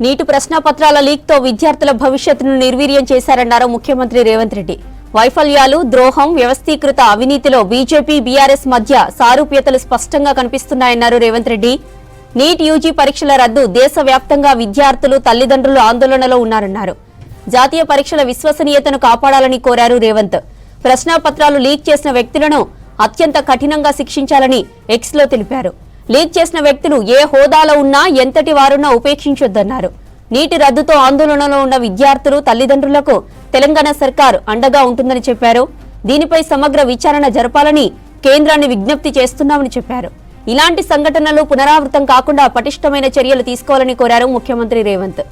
నీటి ప్రశ్నపత్రాల లీక్తో విద్యార్థుల భవిష్యత్తును నిర్వీర్యం చేశారన్నారు ముఖ్యమంత్రి రేవంత్ రెడ్డి. వైఫల్యాలు, ద్రోహం, వ్యవస్థీకృత అవినీతిలో బీజేపీ, బీఆర్ఎస్ మధ్య సారూప్యతలు స్పష్టంగా కనిపిస్తున్నాయన్నారు రేవంత్ రెడ్డి. నీట్ యూజీ పరీక్షల రద్దు దేశవ్యాప్తంగా విద్యార్థులు, తల్లిదండ్రులు ఆందోళనలో ఉన్నారన్నారు. జాతీయ పరీక్షల విశ్వసనీయతను కాపాడాలని కోరారు రేవంత్. ప్రశ్నపత్రాలు లీక్ చేసిన వ్యక్తులను అత్యంత కఠినంగా శిక్షించాలని ఎక్స్ లో తెలిపారు. లీక్ చేసిన వ్యక్తులు ఏ హోదాలో ఉన్నా, ఎంతటి వారున్నా ఉపేక్షించొద్దన్నారు. నీటి రద్దుతో ఆందోళనలో ఉన్న విద్యార్థులు, తల్లిదండ్రులకు తెలంగాణ సర్కార్ అండగా ఉంటుందని చెప్పారు. దీనిపై సమగ్ర విచారణ జరపాలని కేంద్రాన్ని విజ్ఞప్తి చేస్తున్నామని చెప్పారు. ఇలాంటి సంఘటనలు పునరావృతం కాకుండా పటిష్టమైన చర్యలు తీసుకోవాలని కోరారు ముఖ్యమంత్రి రేవంత్.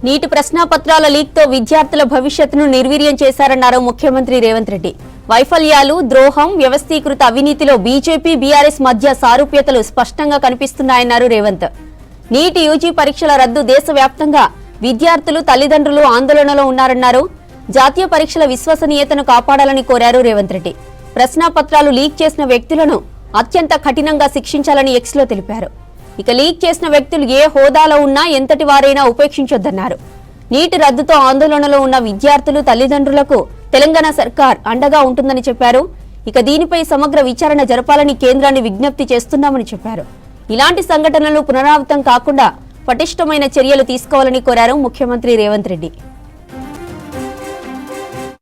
నీటి ప్రశ్నాపత్రాల లీక్తో విద్యార్థుల భవిష్యత్తును నిర్వీర్యం చేశారన్నారు ముఖ్యమంత్రి రేవంత్ రెడ్డి. వైఫల్యాలు, ద్రోహం, వ్యవస్థీకృత అవినీతిలో బీజేపీ, బీఆర్ఎస్ మధ్య సారూప్యతలు స్పష్టంగా కనిపిస్తున్నాయన్నారు రేవంత్. నీటి యూజీ పరీక్షల రద్దు దేశవ్యాప్తంగా విద్యార్థులు, తల్లిదండ్రులు ఆందోళనలో ఉన్నారన్నారు. జాతీయ పరీక్షల విశ్వసనీయతను కాపాడాలని కోరారు రేవంత్ రెడ్డి. ప్రశ్నాపత్రాలు లీక్ చేసిన వ్యక్తులను అత్యంత కఠినంగా శిక్షించాలని ఎక్స్ లో తెలిపారు. ఇక లీక్ చేసిన వ్యక్తులు ఏ హోదాలో ఉన్నా, ఎంతటి వారైనా ఉపేక్షించొద్దన్నారు. నీటి రద్దుతో ఆందోళనలో ఉన్న విద్యార్థులు, తల్లిదండ్రులకు తెలంగాణ సర్కార్ అండగా ఉంటుందని చెప్పారు. ఇక దీనిపై సమగ్ర విచారణ జరపాలని కేంద్రాన్ని విజ్ఞప్తి చేస్తున్నామని చెప్పారు. ఇలాంటి సంఘటనలు పునరావృతం కాకుండా పటిష్టమైన చర్యలు తీసుకోవాలని కోరారు ముఖ్యమంత్రి రేవంత్ రెడ్డి.